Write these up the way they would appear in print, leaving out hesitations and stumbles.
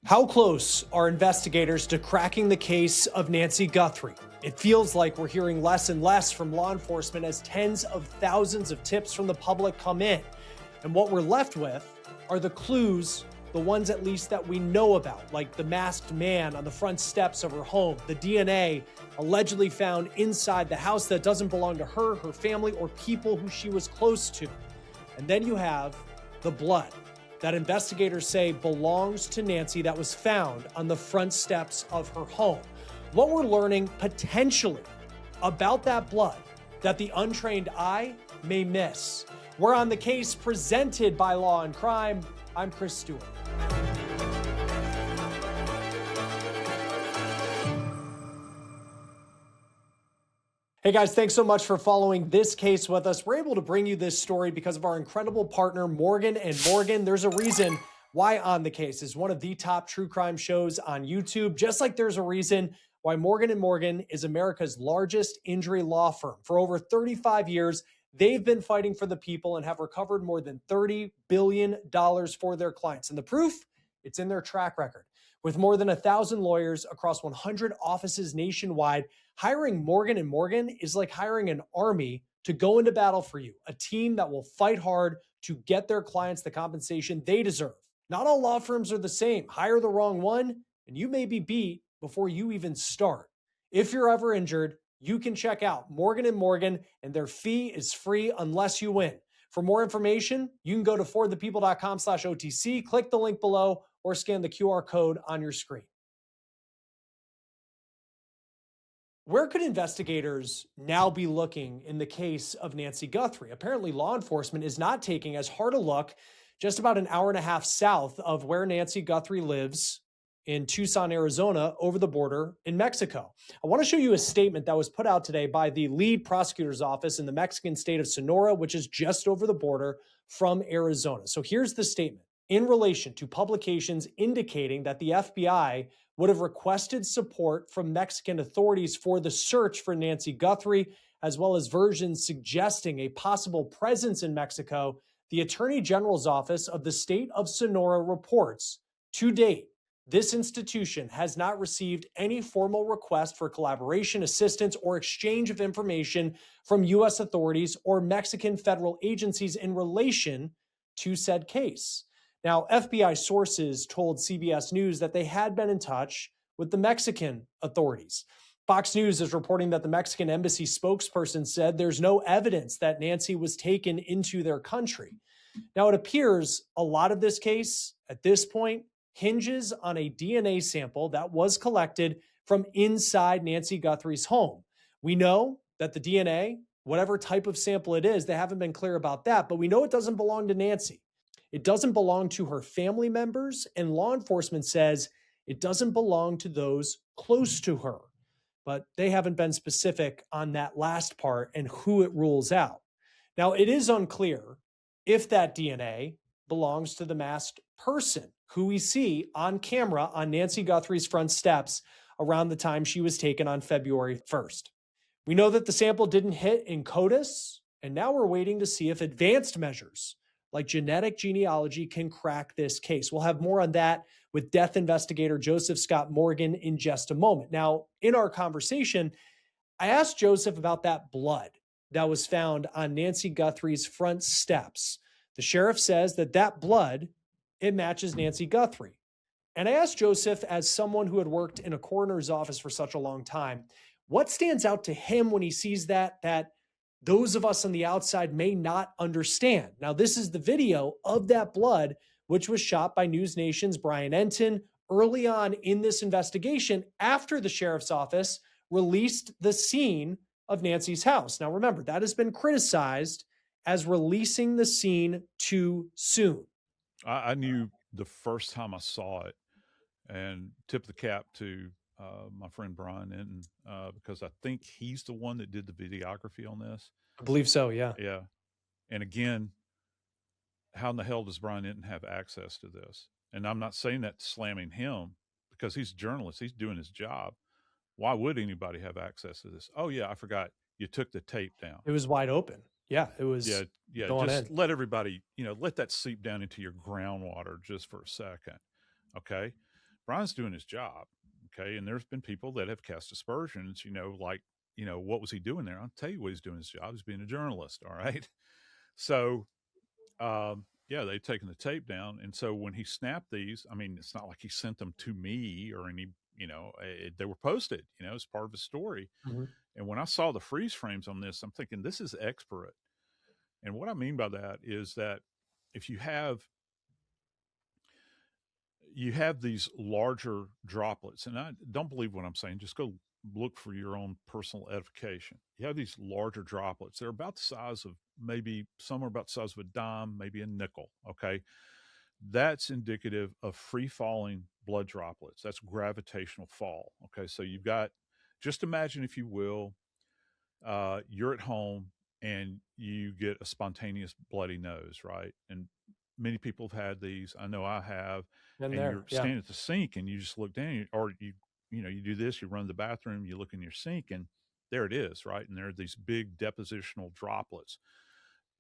How close are investigators to cracking the case of Nancy Guthrie? It feels like we're hearing less and less from law enforcement as tens of thousands of tips from the public come in. And what we're left with are the clues, the ones at least that we know about, like the masked man on the front steps of her home, the DNA allegedly found inside the house that doesn't belong to her, her family, or people who she was close to. And then you have the blood that investigators say belongs to Nancy that was found on the front steps of her home. What we're learning potentially about that blood that the untrained eye may miss. We're on the case presented by Law&Crime. I'm Chris Stewart. Hey guys, thanks so much for following this case with us. We're able to bring you this story because of our incredible partner, Morgan & Morgan. There's a reason why On the Case is one of the top true crime shows on YouTube, just like there's a reason why Morgan & Morgan is America's largest injury law firm. For over 35 years, they've been fighting for the people and have recovered more than $30 billion for their clients. And the proof, it's in their track record. With more than 1,000 lawyers across 100 offices nationwide, hiring Morgan & Morgan is like hiring an army to go into battle for you, a team that will fight hard to get their clients the compensation they deserve. Not all law firms are the same. Hire the wrong one, and you may be beat before you even start. If you're ever injured, you can check out Morgan & Morgan, and their fee is free unless you win. For more information, you can go to forthepeople.com/OTC, click the link below, or scan the QR code on your screen. Where could investigators now be looking in the case of Nancy Guthrie? Apparently, law enforcement is not taking as hard a look just about an hour and a half south of where Nancy Guthrie lives in Tucson, Arizona, over the border in Mexico. I want to show you a statement that was put out today by the lead prosecutor's office in the Mexican state of Sonora, which is just over the border from Arizona. So here's the statement. In relation to publications indicating that the FBI would have requested support from Mexican authorities for the search for Nancy Guthrie, as well as versions suggesting a possible presence in Mexico, the Attorney General's office of the state of Sonora reports, to date, this institution has not received any formal request for collaboration, assistance, or exchange of information from U.S. authorities or Mexican federal agencies in relation to said case. Now, FBI sources told CBS News that they had been in touch with the Mexican authorities. Fox News is reporting that the Mexican embassy spokesperson said there's no evidence that Nancy was taken into their country. Now, it appears a lot of this case at this point hinges on a DNA sample that was collected from inside Nancy Guthrie's home. We know that the DNA, whatever type of sample it is, they haven't been clear about that, but we know it doesn't belong to Nancy. It doesn't belong to her family members, and law enforcement says it doesn't belong to those close to her. But they haven't been specific on that last part and who it rules out. Now, it is unclear if that DNA belongs to the masked person who we see on camera on Nancy Guthrie's front steps around the time she was taken on February 1st. We know that the sample didn't hit in CODIS, and now we're waiting to see if advanced measures like genetic genealogy can crack this case. We'll have more on that with death investigator Joseph Scott Morgan in just a moment. Now, in our conversation, I asked Joseph about that blood that was found on Nancy Guthrie's front steps. The sheriff says that blood, it matches Nancy Guthrie. And I asked Joseph, as someone who had worked in a coroner's office for such a long time, what stands out to him when he sees that those of us on the outside may not understand. Now, this is the video of that blood, which was shot by News Nation's Brian Enton early on in this investigation after the sheriff's office released the scene of Nancy's house. Now, remember, that has been criticized as releasing the scene too soon. I knew the first time I saw it, and tip the cap to my friend Brian Enton, because I think he's the one that did the videography on this. I believe so, yeah. Yeah. And again, how in the hell does Brian Enton have access to this? And I'm not saying that slamming him, because he's a journalist. He's doing his job. Why would anybody have access to this? Oh, yeah, I forgot. You took the tape down. It was wide open. Yeah, it was. Yeah. Just let everybody, let that seep down into your groundwater just for a second. Okay. Brian's doing his job. Okay. And there's been people that have cast aspersions, like, what was he doing there? I'll tell you what he's doing his job. He's being a journalist. All right. So, yeah, they've taken the tape down. And so when he snapped these, I mean, it's not like he sent them to me or any, they were posted, as part of his story. Mm-hmm. And when I saw the freeze frames on this, I'm thinking this is expert. And what I mean by that is that if you have these larger droplets, and I don't believe what I'm saying, just go look for your own personal edification. You have these larger droplets. They're about the size of, maybe some are about the size of a dime, maybe a nickel. Okay. That's indicative of free falling blood droplets. That's gravitational fall. Okay. So you've got, just imagine, if you will, you're at home and you get a spontaneous bloody nose, right? And many people have had these. I know I have. And you're standing at the sink and you just look down, or you do this, you run to the bathroom, you look in your sink, and there it is, right? And there are these big depositional droplets.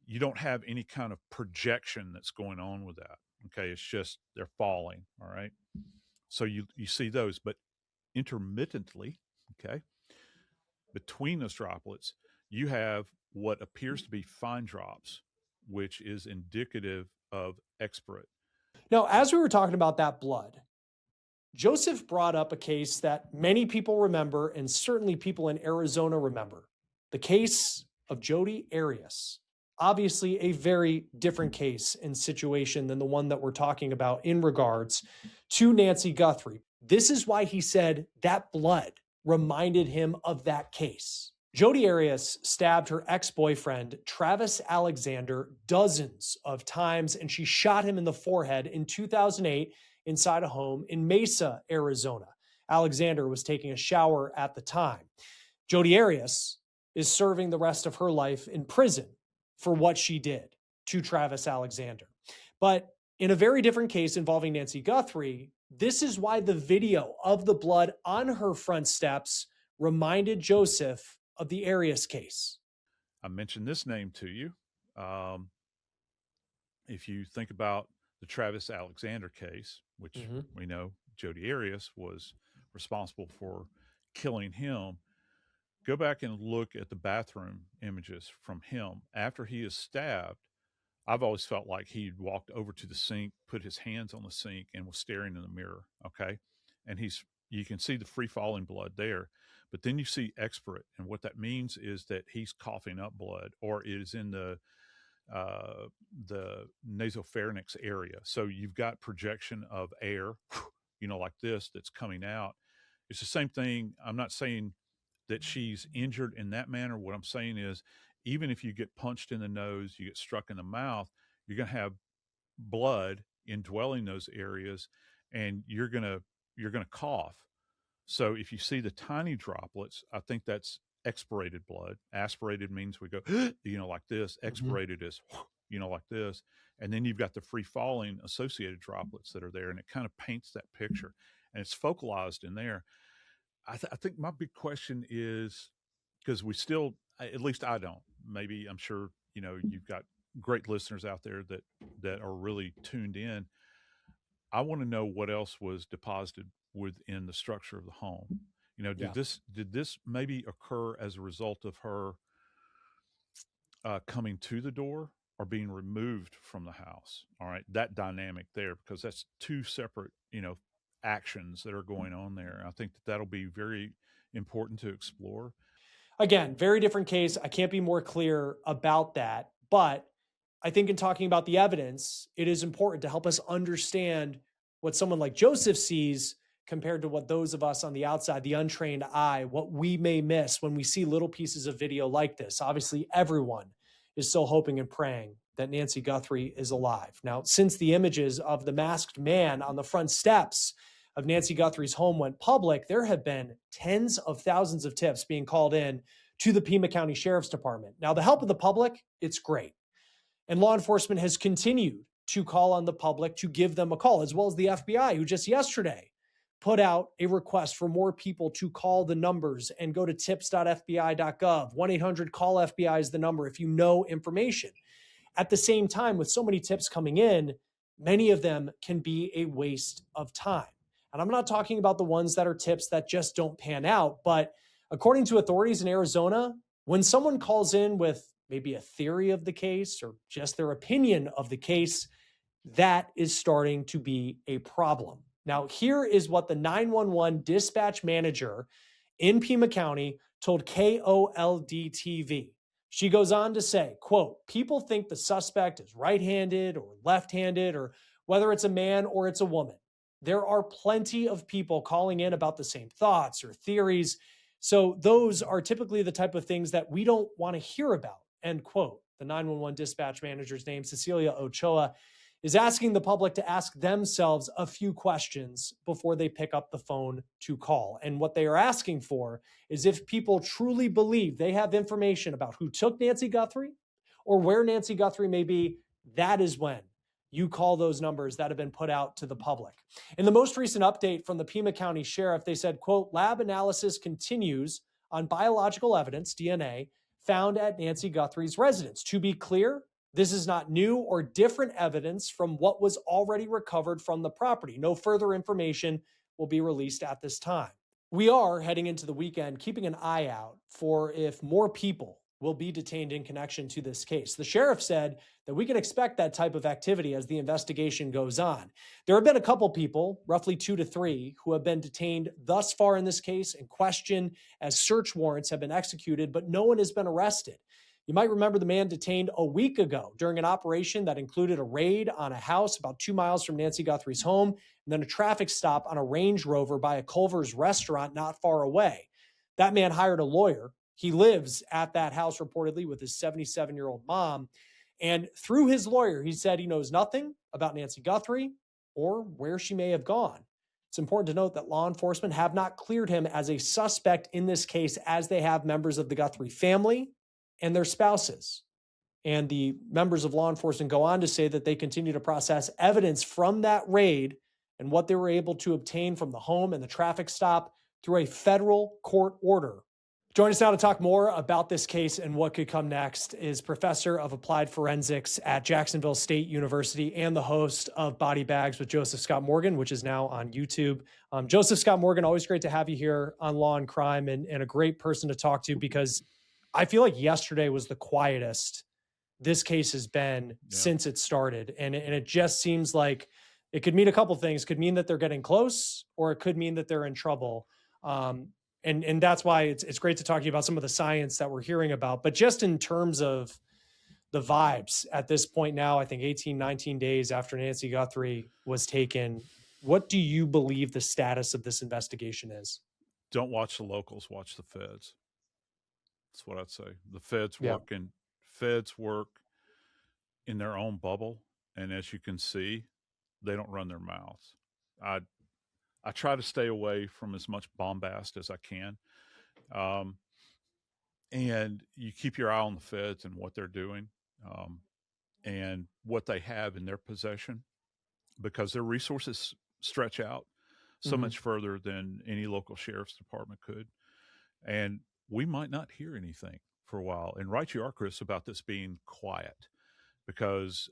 You don't have any kind of projection that's going on with that. Okay. It's just they're falling. All right. So you see those, but intermittently, okay, between those droplets, you have what appears to be fine drops, which is indicative of expirate. Now, as we were talking about that blood, Joseph brought up a case that many people remember, and certainly people in Arizona remember, the case of Jodi Arias. Obviously, a very different case and situation than the one that we're talking about in regards to Nancy Guthrie. This is why he said that blood reminded him of that case. Jodi Arias stabbed her ex-boyfriend, Travis Alexander, dozens of times, and she shot him in the forehead in 2008 inside a home in Mesa, Arizona. Alexander was taking a shower at the time. Jodi Arias is serving the rest of her life in prison for what she did to Travis Alexander. But in a very different case involving Nancy Guthrie, this is why the video of the blood on her front steps reminded Joseph of the Arias case. I mentioned this name to you. If you think about the Travis Alexander case, which we know Jodi Arias was responsible for killing him, go back and look at the bathroom images from him after he is stabbed. I've always felt like he'd walked over to the sink, put his hands on the sink, and was staring in the mirror. Okay. And you can see the free falling blood there, but then you see expirate. And what that means is that he's coughing up blood, or is in the nasopharynx area. So you've got projection of air, like this, that's coming out. It's the same thing. I'm not saying that she's injured in that manner. What I'm saying is, even if you get punched in the nose, you get struck in the mouth, you're going to have blood indwelling those areas, and you're going to cough. So if you see the tiny droplets, I think that's expirated blood. Aspirated means we go, like this. Expirated is, like this. And then you've got the free falling associated droplets that are there, and it kind of paints that picture, and it's focalized in there. I think my big question is, because we still, at least I don't, maybe I'm sure, you've got great listeners out there that are really tuned in. I want to know what else was deposited within the structure of the home. Did this maybe occur as a result of her coming to the door, or being removed from the house? All right, that dynamic there, because that's two separate, actions that are going on there. I think that'll be very important to explore. Again, very different case. I can't be more clear about that. But I think in talking about the evidence, it is important to help us understand what someone like Joseph sees compared to what those of us on the outside, the untrained eye, what we may miss when we see little pieces of video like this. Obviously, everyone is still hoping and praying that Nancy Guthrie is alive. Now, since the images of the masked man on the front steps of Nancy Guthrie's home went public, there have been tens of thousands of tips being called in to the Pima County Sheriff's Department. Now, the help of the public, it's great. And law enforcement has continued to call on the public to give them a call, as well as the FBI, who just yesterday put out a request for more people to call the numbers and go to tips.fbi.gov. 1-800-CALL-FBI is the number if you know information. At the same time, with so many tips coming in, many of them can be a waste of time. And I'm not talking about the ones that are tips that just don't pan out. But according to authorities in Arizona, when someone calls in with maybe a theory of the case or just their opinion of the case, that is starting to be a problem. Now, here is what the 911 dispatch manager in Pima County told KOLD TV. She goes on to say, quote, people think the suspect is right-handed or left-handed, or whether it's a man or it's a woman. There are plenty of people calling in about the same thoughts or theories. So those are typically the type of things that we don't want to hear about, end quote. The 911 dispatch manager's name, Cecilia Ochoa, is asking the public to ask themselves a few questions before they pick up the phone to call. And what they are asking for is if people truly believe they have information about who took Nancy Guthrie or where Nancy Guthrie may be, that is when you call those numbers that have been put out to the public. In the most recent update from the Pima County Sheriff, they said, quote, lab analysis continues on biological evidence, DNA, found at Nancy Guthrie's residence. To be clear, this is not new or different evidence from what was already recovered from the property. No further information will be released at this time. We are heading into the weekend, keeping an eye out for if more people will be detained in connection to this case. The sheriff said that we can expect that type of activity as the investigation goes on. There have been a couple people, roughly 2 to 3, who have been detained thus far in this case and questioned as search warrants have been executed, but no one has been arrested. You might remember the man detained a week ago during an operation that included a raid on a house about 2 miles from Nancy Guthrie's home, and then a traffic stop on a Range Rover by a Culver's restaurant not far away. That man hired a lawyer. He lives at that house reportedly with his 77-year-old mom. And through his lawyer, he said he knows nothing about Nancy Guthrie or where she may have gone. It's important to note that law enforcement have not cleared him as a suspect in this case, as they have members of the Guthrie family and their spouses. And the members of law enforcement go on to say that they continue to process evidence from that raid and what they were able to obtain from the home and the traffic stop through a federal court order. Join us now to talk more about this case and what could come next is Professor of Applied Forensics at Jacksonville State University and the host of Body Bags with Joseph Scott Morgan, which is now on YouTube. Joseph Scott Morgan, always great to have you here on Law and Crime, and a great person to talk to, because I feel like yesterday was the quietest this case has been since it started. And it just seems like it could mean a couple things. It could mean that they're getting close, or it could mean that they're in trouble. And that's why it's great to talk to you about some of the science that we're hearing about. But just in terms of the vibes at this point now, I think 18, 19 days after Nancy Guthrie was taken, what do you believe the status of this investigation is? Don't watch the locals, watch the feds. That's what I'd say. The feds work in their own bubble, and as you can see, they don't run their mouths. I try to stay away from as much bombast as I can, and you keep your eye on the feds and what they're doing, and what they have in their possession, because their resources stretch out so much further than any local sheriff's department could, and we might not hear anything for a while. And right you are, Chris, about this being quiet, because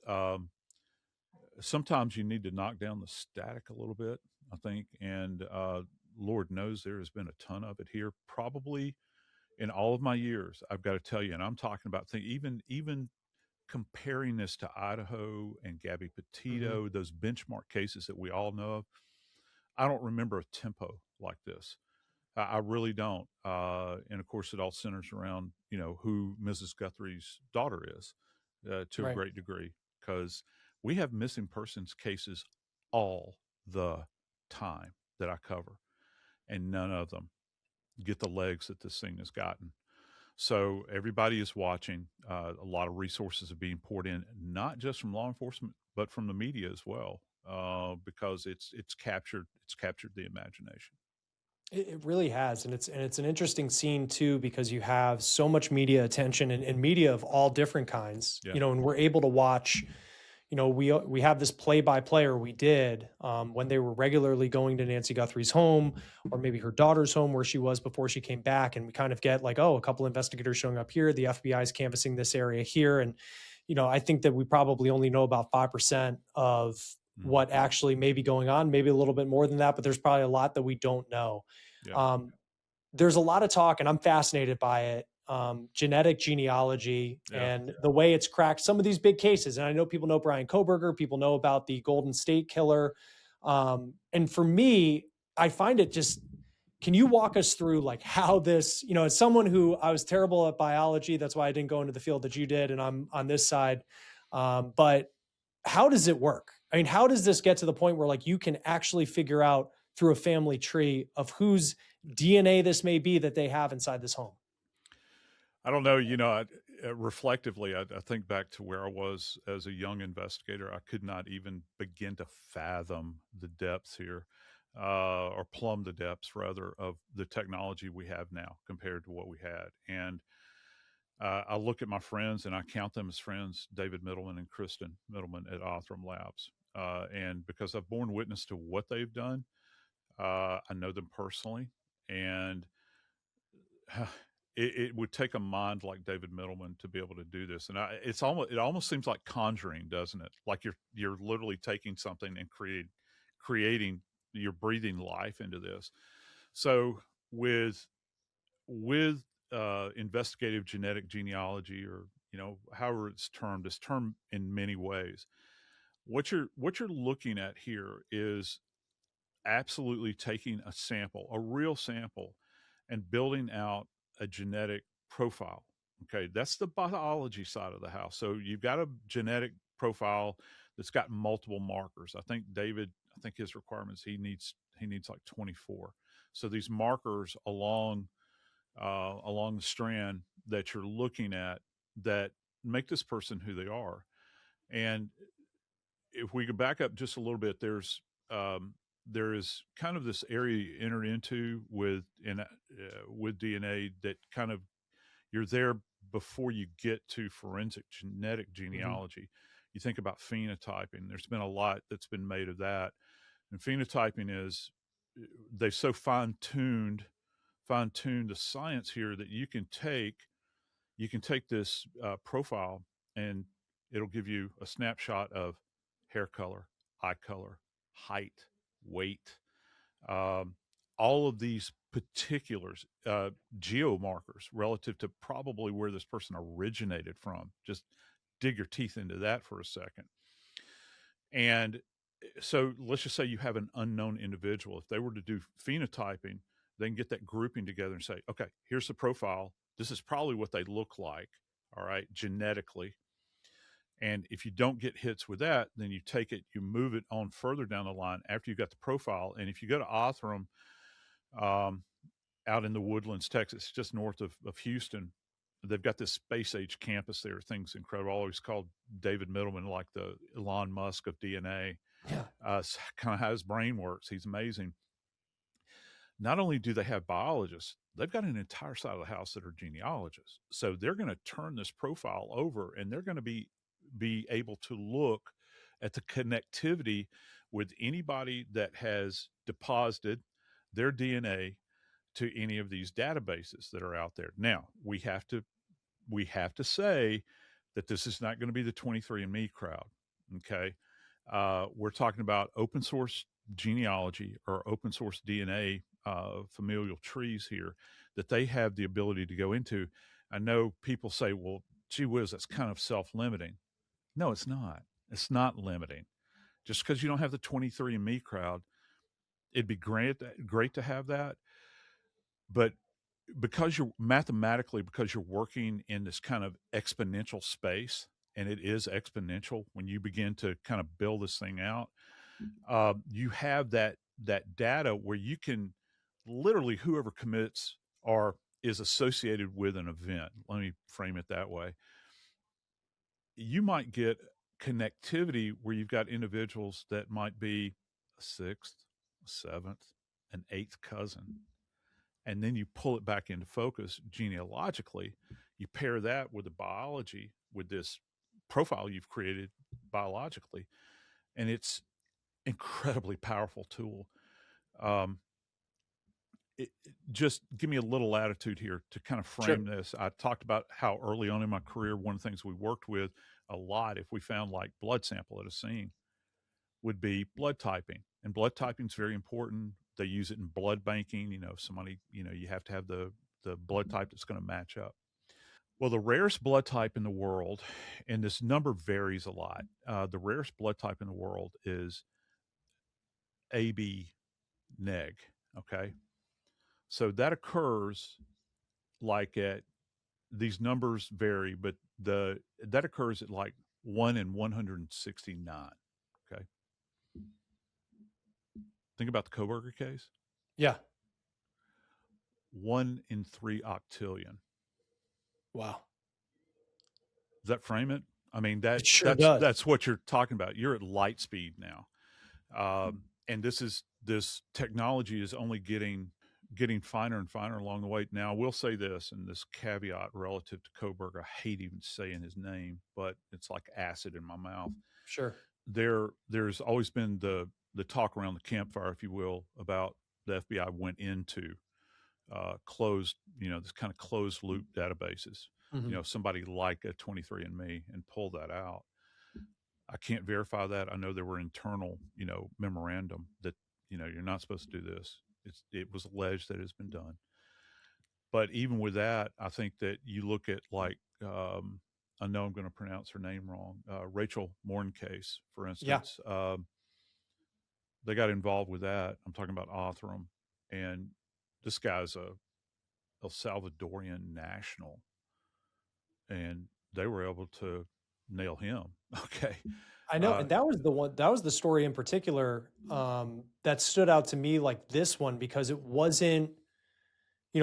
sometimes you need to knock down the static a little bit, I think. And Lord knows there has been a ton of it here, probably in all of my years, I've got to tell you. And I'm talking about even comparing this to Idaho and Gabby Petito, those benchmark cases that we all know of. I don't remember a tempo like this. I really don't. And of course, it all centers around, who Mrs. Guthrie's daughter is to a great degree, because we have missing persons cases all the time that I cover, and none of them get the legs that this thing has gotten. So everybody is watching. A lot of resources are being poured in, not just from law enforcement, but from the media as well, because it's captured the imagination. It really has. And it's an interesting scene too, because you have so much media attention and media of all different kinds, and we're able to watch, we have this play-by-play, or we did, when they were regularly going to Nancy Guthrie's home, or maybe her daughter's home where she was before she came back. And we kind of get like, a couple investigators showing up here, the FBI is canvassing this area here. And, I think that we probably only know about 5% of Mm-hmm. what actually may be going on, maybe a little bit more than that, but there's probably a lot that we don't know. Yeah. Um, there's a lot of talk, and I'm fascinated by it. Genetic genealogy Yeah. and the way it's cracked some of these big cases. And I know people know Brian Koberger, people know about the Golden State Killer. And for me, I find it just, can you walk us through like how this, as someone who I was terrible at biology, that's why I didn't go into the field that you did, and I'm on this side. But how does it work? I mean, how does this get to the point where like you can actually figure out through a family tree of whose DNA this may be that they have inside this home? I don't know. Reflectively, I think back to where I was as a young investigator. I could not even begin to fathom the depths here, or plumb the depths, rather, of the technology we have now compared to what we had. And I look at my friends and I count them as friends, David Middleman and Kristen Middleman at Othram Labs. And because I've borne witness to what they've done, I know them personally. And it would take a mind like David Middleman to be able to do this, and it almost seems like conjuring, doesn't it? Like you're literally taking something and creating, you're breathing life into this. So with investigative genetic genealogy, or however it's termed in many ways. What you're looking at here is absolutely taking a sample, a real sample, and building out a genetic profile. Okay, that's the biology side of the house. So you've got a genetic profile that's got multiple markers. I think his requirements, he needs like 24. So these markers along the strand that you're looking at that make this person who they are. And if we could back up just a little bit, there is kind of this area you enter into with DNA that kind of, you're there before you get to forensic genetic Mhm. genealogy. You think about phenotyping. There's been a lot that's been made of that, and phenotyping is, they've so fine tuned the science here that you can take this profile, and it'll give you a snapshot of hair color, eye color, height, weight, um, all of these particulars, geomarkers relative to probably where this person originated from. Just dig your teeth into that for a second. And so let's just say you have an unknown individual. If they were to do phenotyping, they can get that grouping together and say, okay, here's the profile. This is probably what they look like, all right, genetically. And if you don't get hits with that, then you take it, you move it on further down the line after you've got the profile. And if you go to Othram, um, out in the Woodlands, Texas, just north of Houston, they've got this space age campus there. Things incredible. I always called David Middleman like the Elon Musk of DNA. Yeah. Kind of how his brain works. He's amazing. Not only do they have biologists, they've got an entire side of the house that are genealogists. So they're going to turn this profile over, and they're going to be able to look at the connectivity with anybody that has deposited their DNA to any of these databases that are out there. Now, we have to say that this is not going to be the 23andMe crowd. Okay, we're talking about open source genealogy or open source DNA, familial trees here that they have the ability to go into. I know people say, "Well, gee whiz, that's kind of self-limiting." No, it's not. It's not limiting. Just because you don't have the 23andMe crowd, it'd be great to have that, but because you're working in this kind of exponential space, and it is exponential when you begin to kind of build this thing out, you have that data where you can literally, whoever commits or is associated with an event, let me frame it that way, you might get connectivity where you've got individuals that might be a sixth, a seventh, an eighth cousin, and then you pull it back into focus genealogically. You pair that with the biology, with this profile you've created biologically, and it's incredibly powerful tool. Um, just give me a little latitude here to kind of Sure. frame this. I talked about how early on in my career, one of the things we worked with a lot, if we found like blood sample at a scene, would be blood typing. And blood typing is very important. They use it in blood banking. Somebody, you have to have the blood type that's going to match up. Well, the rarest blood type in the world, and this number varies a lot, the rarest blood type in the world is AB neg. Okay. So that occurs like at these numbers vary, but that occurs at like 1 in 169. Okay. Think about the Coburger case. Yeah. 1 in 3 octillion. Wow. Does that frame it? I mean, It sure does. that's what you're talking about. You're at light speed now. And this technology is only getting finer and finer along the way. Now, I will say this, and this caveat relative to Coburger, I hate even saying his name, but it's like acid in my mouth. Sure. There's always been the talk around the campfire, if you will, about the FBI went into closed, this kind of closed loop databases. Mm-hmm. Somebody like a 23andMe and pull that out. I can't verify that. I know there were internal, memorandum that, you're not supposed to do this. It was alleged that it's been done. But even with that, I think that you look at like, I know I'm going to pronounce her name wrong, Rachel Morn case, for Yeah. instance. They got involved with that. I'm talking about Othram. And this guy's a El Salvadorian national. And they were able to nail him. Okay. I know, and that was the one. That was the story in particular that stood out to me, like this one, because it wasn't.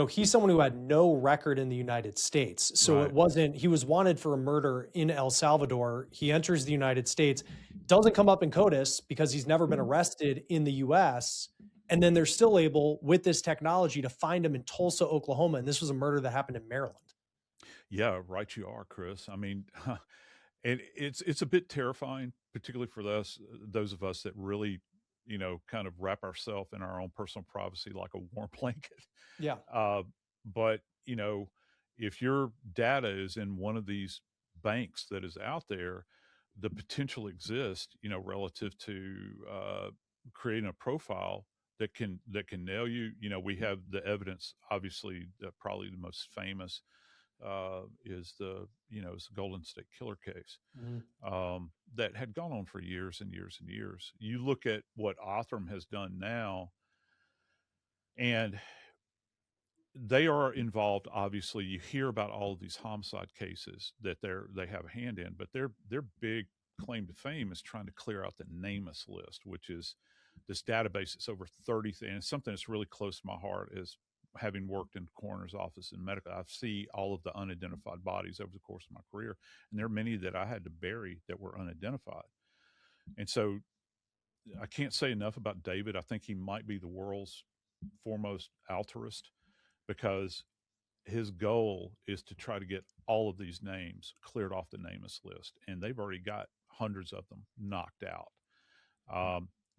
He's someone who had no record in the United States, so Right. it wasn't. He was wanted for a murder in El Salvador. He enters the United States, doesn't come up in CODIS because he's never been arrested in the U.S. And then they're still able, with this technology, to find him in Tulsa, Oklahoma. And this was a murder that happened in Maryland. Yeah, right you are, Chris. I mean, and it's a bit terrifying, particularly for those of us that really, kind of wrap ourselves in our own personal privacy like a warm blanket. Yeah. But if your data is in one of these banks that is out there, the potential exists, relative to creating a profile that can nail you. We have the evidence. Obviously, probably the most famous is the Golden State Killer case that had gone on for years and years and years. You look at what Othram has done now, and they are involved. Obviously, you hear about all of these homicide cases that they have a hand in, but their big claim to fame is trying to clear out the NamUs list, which is this database that's over 30, and it's something that's really close to my heart. Is having worked in the coroner's office in medical, I see all of the unidentified bodies over the course of my career, and there are many that I had to bury that were unidentified. And so I can't say enough about David. I think he might be the world's foremost altruist because his goal is to try to get all of these names cleared off the NamUs list, and they've already got hundreds of them knocked out.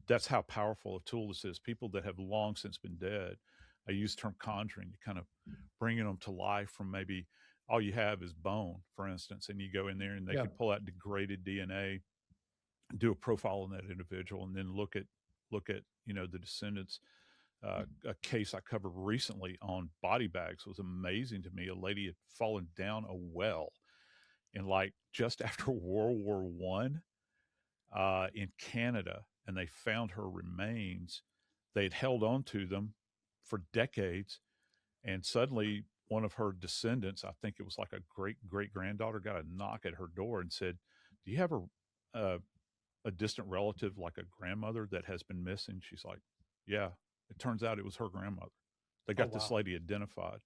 That's how powerful a tool this is. People that have long since been dead, I use the term conjuring, you kind of bringing them to life from maybe all you have is bone, for instance, and you go in there and they Yeah. can pull out degraded DNA, do a profile on that individual, and then look at the descendants. A case I covered recently on body bags was amazing to me. A lady had fallen down a well in like just after World War I in Canada, and they found her remains. They had held on to them for decades, and suddenly one of her descendants, I think it was like a great great granddaughter, got a knock at her door and said, "Do you have a a distant relative like a grandmother that has been missing?" She's like, "Yeah." It turns out it was her grandmother. They Oh, got this wow. lady identified.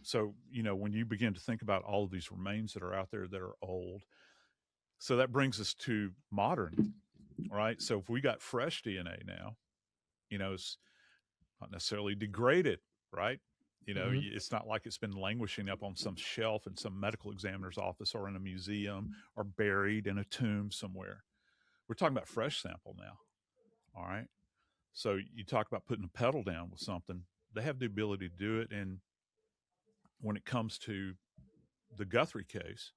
So, when you begin to think about all of these remains that are out there that are old, so that brings us to modern, right? So if we got fresh DNA now, it's not necessarily degraded, right? Hmm. It's not like it's been languishing up on some shelf in some medical examiner's office or in a museum or buried in a tomb somewhere. We're talking about fresh sample now. All right. So you talk about putting a pedal down with something, they have the ability to do it. And when it comes to the Guthrie case,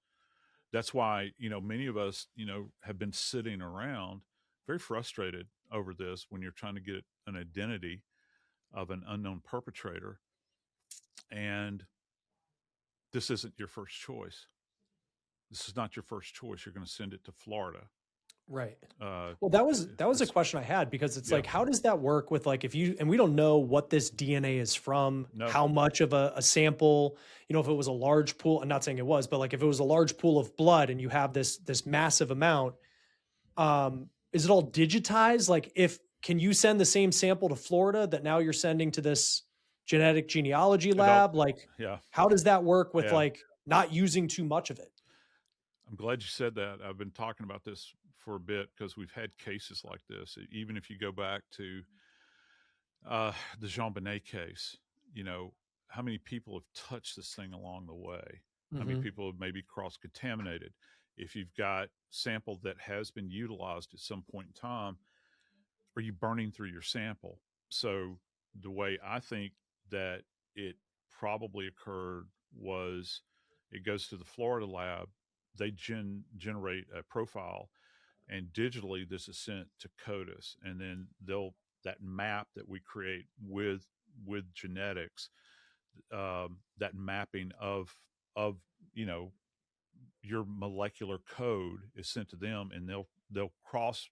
that's why, many of us, have been sitting around very frustrated over this when you're trying to get an identity of an unknown perpetrator, and this isn't your first choice. This is not your first choice. You're going to send it to Florida. Right. Uh, Well, that was a it's question I had, because it's yeah, like, how does that work with, like, if you, and we don't know what this DNA is from, no, how much of a sample, if it was a large pool, I'm not saying it was, but like if it was a large pool of blood and you have this massive amount, is it all digitized? Like, if, can you send the same sample to Florida that now you're sending to this genetic genealogy it all, lab? Like, yeah, how does that work with, yeah. like, not using too much of it? I'm glad you said that. I've been talking about this for a bit because we've had cases like this. Even if you go back to the Jean Bonnet case, you know, how many people have touched this thing along the way? How many Hmm. people have maybe cross contaminated? If you've got sample that has been utilized at some point in time, are you burning through your sample? So the way I think that it probably occurred was it goes to the Florida lab. They generate a profile, and digitally this is sent to CODIS, and then they'll that map that we create with genetics, that mapping of you know your molecular code is sent to them, and they'll cross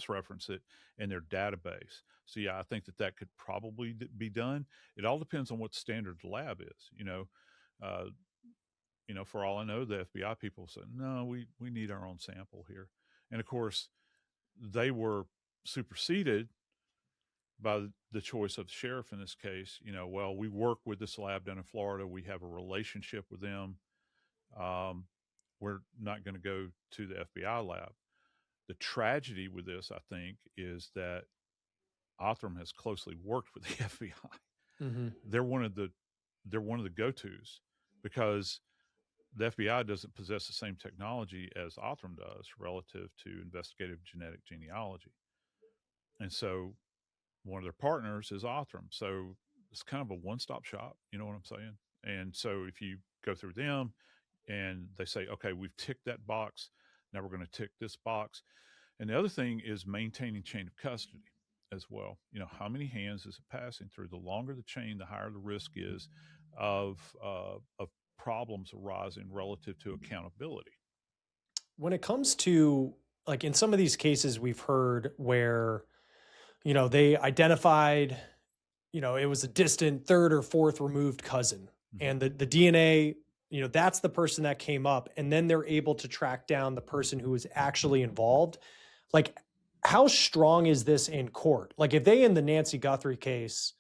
reference it in their database. So yeah, I think that that could probably be done. It all depends on what standard the lab is. Uh, for all I know, the FBI people said no, we need our own sample here, and of course they were superseded by the choice of the sheriff in this case. Well, we work with this lab down in Florida. We have a relationship with them. Um, we're not going to go to the FBI lab. The tragedy with this, I think, is that Othram has closely worked with the FBI. Hmm. They're one of the go-tos because the FBI doesn't possess the same technology as Othram does relative to investigative genetic genealogy, and so one of their partners is Othram. So it's kind of a one-stop shop. You know what I'm saying? And so if you go through them and they say, okay, we've ticked that box, now we're going to tick this box. And the other thing is maintaining chain of custody as well. How many hands is it passing through? The longer the chain, the higher the risk is of problems arising relative to accountability. When it comes to, like, in some of these cases we've heard where, they identified, it was a distant third or fourth removed cousin, Mm-hmm. and the DNA, that's the person that came up, and then they're able to track down the person who was actually involved. Like, how strong is this in court? Like, if they, in the Nancy Guthrie case,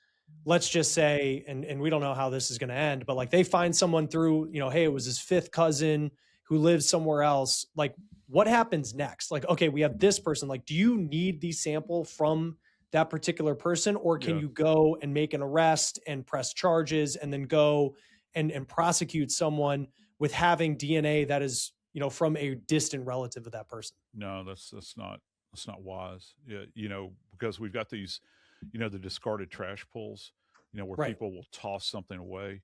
let's just say, and we don't know how this is going to end, but like they find someone through, hey, it was his fifth cousin who lives somewhere else. Like, what happens next? Like, okay, we have this person. Like, do you need the sample from that particular person, or can Yeah. you go and make an arrest and press charges and then go and prosecute someone with having DNA that is, from a distant relative of that person? No, that's not wise. Yeah, because we've got these, the discarded trash pulls, where Right. people will toss something away.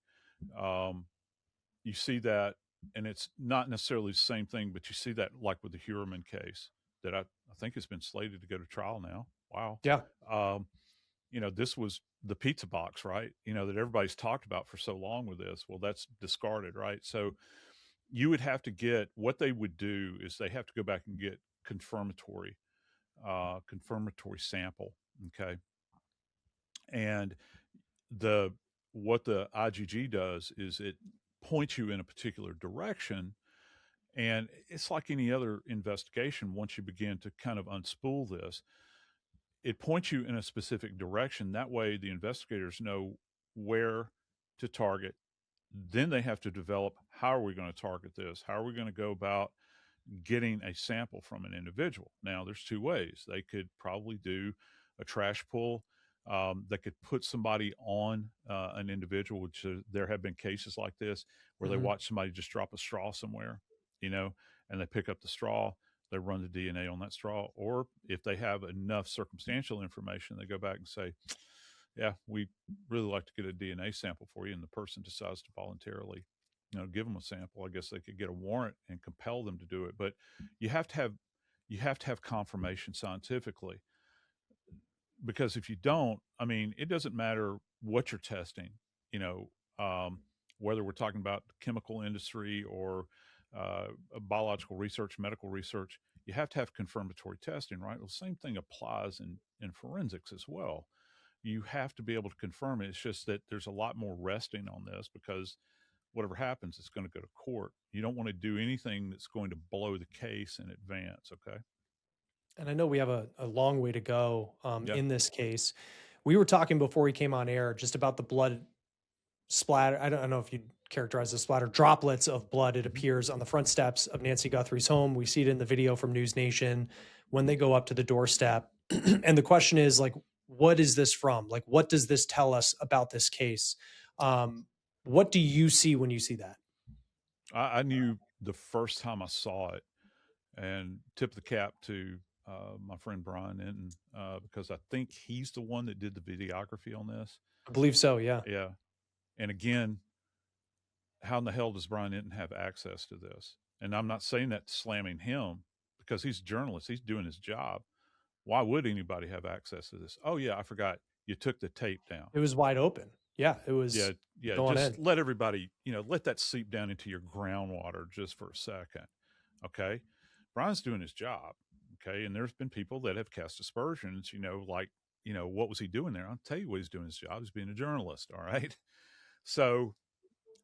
Um, you see that, and it's not necessarily the same thing, but you see that like with the Heuermann case that I think has been slated to go to trial now. Wow. Yeah. Um, this was the pizza box, right? That everybody's talked about for so long with this. Well, that's discarded, right? So you would have to get what they would do is they have to go back and get confirmatory sample. Okay. And the what the IgG does is it points you in a particular direction. And it's like any other investigation. Once you begin to kind of unspool this, it points you in a specific direction. That way the investigators know where to target. Then they have to develop, how are we going to target this? How are we going to go about getting a sample from an individual? Now, there's two ways. They could probably do a trash pull. They could put somebody on an individual, which there have been cases like this where they Hmm. watch somebody just drop a straw somewhere, you know, and they pick up the straw, they run the DNA on that straw. Or if they have enough circumstantial information, they go back and say, yeah, we really like to get a DNA sample for you. And the person decides to voluntarily, give them a sample. I guess they could get a warrant and compel them to do it. But you have to have you have to have confirmation scientifically, because if you don't, I mean, it doesn't matter what you're testing, you know, whether we're talking about the chemical industry or biological research, medical research, you have to have confirmatory testing, right? Well, the same thing applies in forensics as well. You have to be able to confirm it. It's just that there's a lot more resting on this because whatever happens, it's going to go to court. You don't want to do anything that's going to blow the case in advance. Okay. And I know we have a long way to go Yeah. in this case. We were talking before we came on air just about the blood splatter. I don't know if you'd characterize the splatter, droplets of blood. It Mhm. appears on the front steps of Nancy Guthrie's home. We see it in the video from News Nation when they go up to the doorstep. And the question is, like, what is this from? Like, what does this tell us about this case? Um, what do you see when you see that? I knew the first time I saw it, and tip the cap to my friend Brian Enton, because I think he's the one that did the videography on this. I believe so. Yeah. Yeah. And again, how in the hell does Brian Enton have access to this? And I'm not saying that slamming him, because he's a journalist, he's doing his job. Why would anybody have access to this? Oh, yeah, I forgot. You took the tape down. It was wide open. Yeah. It Yeah. was Yeah. going Just in. let everybody, let that seep down into your groundwater just for a second. Okay. Brian's doing his job. Okay. And there's been people that have cast aspersions, like, what was he doing there? I'll tell you what he's doing his job. He's being a journalist. All right. So,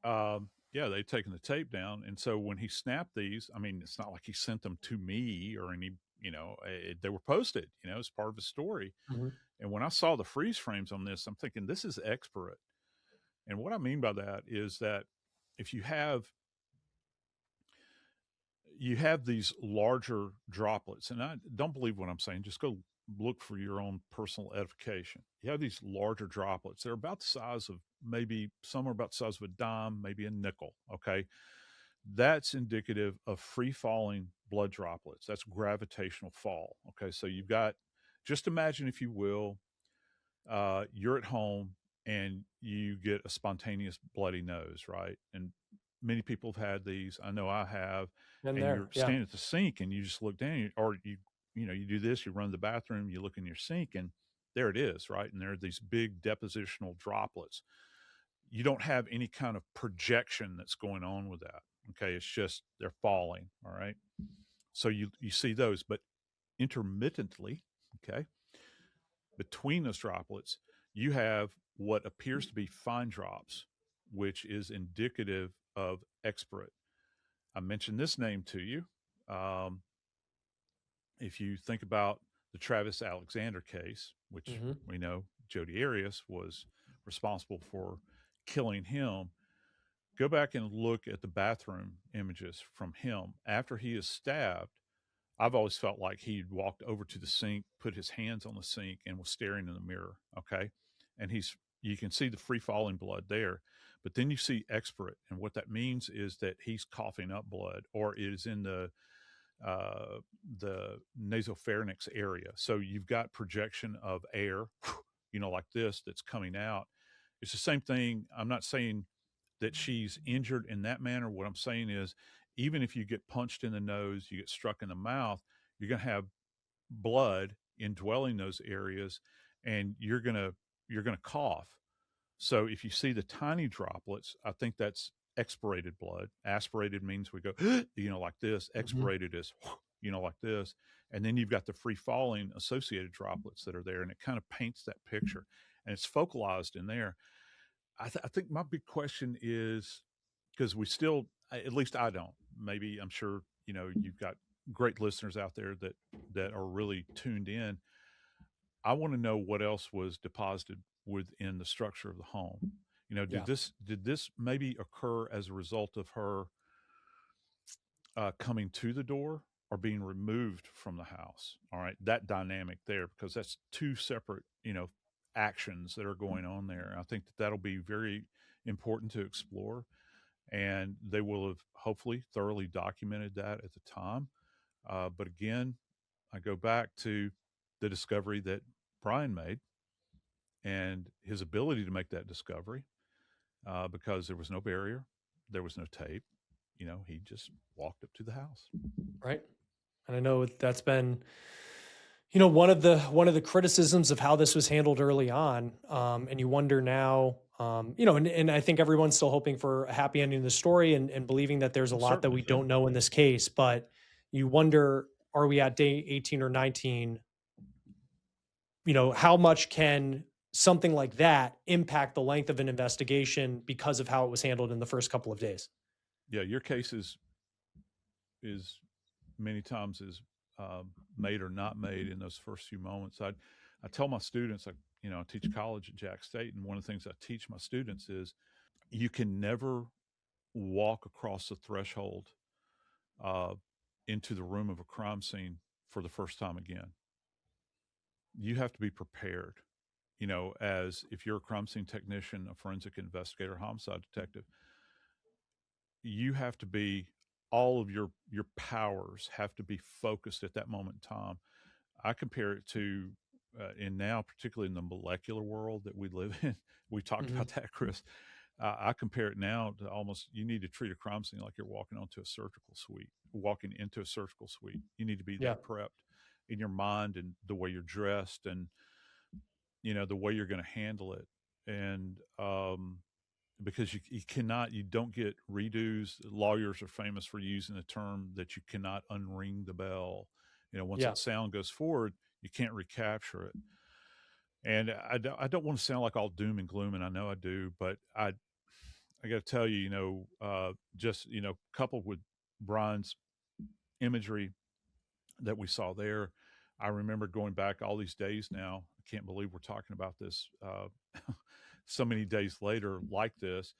yeah, they've taken the tape down. And so when he snapped these, I mean, it's not like he sent them to me or any, they were posted, as part of his story. Mhm. And when I saw the freeze frames on this, I'm thinking this is expert. And what I mean by that is that if you have these larger droplets, and I don't believe what I'm saying, just go look for your own personal edification. You have these larger droplets. They're about the size of, maybe some are about the size of a dime, maybe a nickel. Okay. That's indicative of free falling blood droplets. That's gravitational fall. Okay. So you've got, just imagine, if you will, you're at home and you get a spontaneous bloody nose, right? And many people have had these. I know I have. In And there. you're Yeah. standing at the sink and you just look down, or you do this. You run to the bathroom, you look in your sink, and there it is, right? And there are these big depositional droplets. You don't have any kind of projection that's going on with that. Okay, it's just they're falling. All right, so you see those, but intermittently, okay, between those droplets, you have what appears to be fine drops, which is indicative of expirate. I mentioned this name to you. Um, if you think about the Travis Alexander case, which Hmm. we know Jodi Arias was responsible for killing him, go back and look at the bathroom images from him after he is stabbed. I've always felt like he walked over to the sink, put his hands on the sink, and was staring in the mirror. Okay. And you can see the free falling blood there, but then you see expirate. And what that means is that he's coughing up blood, or it is in uh, the nasopharynx area. So you've got projection of air, like this, that's coming out. It's the same thing. I'm not saying that she's injured in that manner. What I'm saying is, even if you get punched in the nose, you get struck in the mouth, you're going to have blood indwelling those areas, and you're going to cough. So if you see the tiny droplets, I think that's expirated blood. Aspirated means we go, like this. Hmm. Expirated is, like this. And then you've got the free falling associated droplets that are there, and it kind of paints that picture, and it's focalized in there. I think my big question is, because we still, at least I don't. Maybe I'm sure you've got great listeners out there that are really tuned in. I want to know what else was deposited within the structure of the home. Did Yeah. this maybe occur as a result of her coming to the door or being removed from the house? All right, that dynamic there, because that's two separate actions that are going on there. I think that'll be very important to explore, and they will have hopefully thoroughly documented that at the time. But again, I go back to the discovery that Brian made and his ability to make that discovery, because there was no barrier, there was no tape. He just walked up to the house. Right. And I know that's been, one of the criticisms of how this was handled early on. And you wonder now, and I think everyone's still hoping for a happy ending to the story and believing that there's a lot that Certainly we so. don't know in this case. But you wonder, are we at day 18 or 19? How much can something like that impact the length of an investigation because of how it was handled in the first couple of days? Yeah, your case is many times is made or not made in those first few moments. I tell my students, I teach college at Jack State, and one of the things I teach my students is you can never walk across the threshold uh, into the room of a crime scene for the first time again. You have to be prepared. As if you're a crime scene technician, a forensic investigator, homicide detective, you have to be all of your powers have to be focused at that moment in time. I compare it to, and now particularly in the molecular world that we live in, we talked Hmm. about that, Chris. I compare it now to almost you need to treat a crime scene like you're walking onto a surgical suite, walking into a surgical suite. You need to be Yeah. that prepped in your mind and the way you're dressed and the way you're going to handle it. And because you don't get redos. Lawyers are famous for using the term that you cannot unring the bell. Once Yeah. that sound goes forward, you can't recapture it. And I don't want to sound like all doom and gloom, and I know I do, but I got to tell you, just coupled with Brian's imagery that we saw there, I remember going back all these days now. I can't believe we're talking about this so many days later, like this.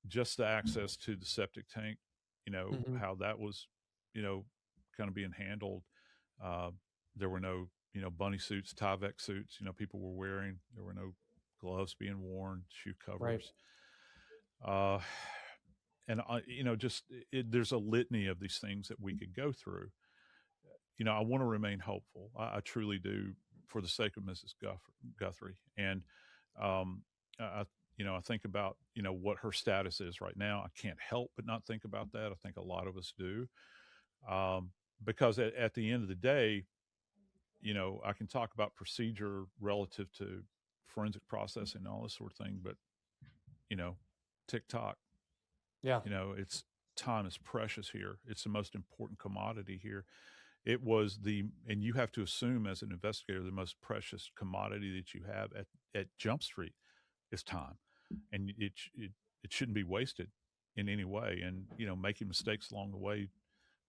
Just the access to the septic tank, Hmm. how that was, kind of being handled. Uh, there were no, bunny suits, Tyvek suits, people were wearing. There were no gloves being worn, shoe Right. covers. Uh, and just there's a litany of these things that we could go through. I want to remain hopeful. I truly do, for the sake of Mrs. Guthrie. And um, I think about what her status is right now. I can't help but not think about that. I think a lot of us do, um, because at the end of the day, I can talk about procedure relative to forensic processing and all this sort of thing, but you know, TikTok, Yeah. it's time is precious here. It's the most important commodity here. And you have to assume as an investigator, the most precious commodity that you have at Jump Street is time. And it shouldn't be wasted in any way. And, making mistakes along the way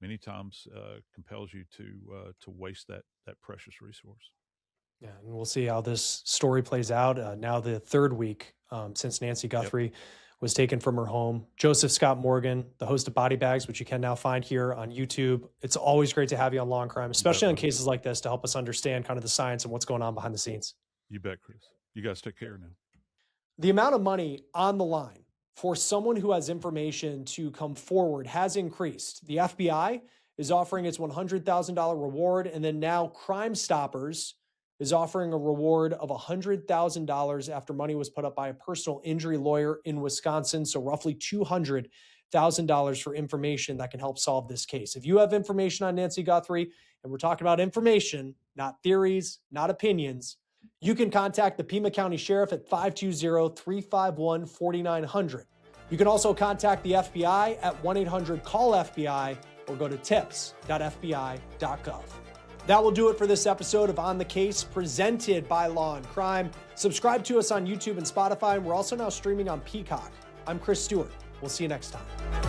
many times compels you to waste that precious resource. Yeah, and we'll see how this story plays out. Now, the third week since Nancy Yep. Guthrie was taken from her home. Joseph Scott Morgan, the host of Body Bags, which you can now find here on YouTube. It's always great to have you on Law&Crime, You bet, especially on brother. cases like this to help us understand kind of the science and what's going on behind the scenes. You bet, Chris. You guys take care now. The amount of money on the line for someone who has information to come forward has increased. The FBI is offering its $100,000 reward, and then now Crime Stoppers is offering a reward of $100,000 after money was put up by a personal injury lawyer in Wisconsin. So roughly $200,000 for information that can help solve this case. If you have information on Nancy Guthrie, and we're talking about information, not theories, not opinions, you can contact the Pima County Sheriff at 520-351-4900. You can also contact the FBI at 1-800-CALL-FBI or go to tips.fbi.gov. That will do it for this episode of On the Case, presented by Law&Crime. Subscribe to us on YouTube and Spotify, and we're also now streaming on Peacock. I'm Chris Stewart. We'll see you next time.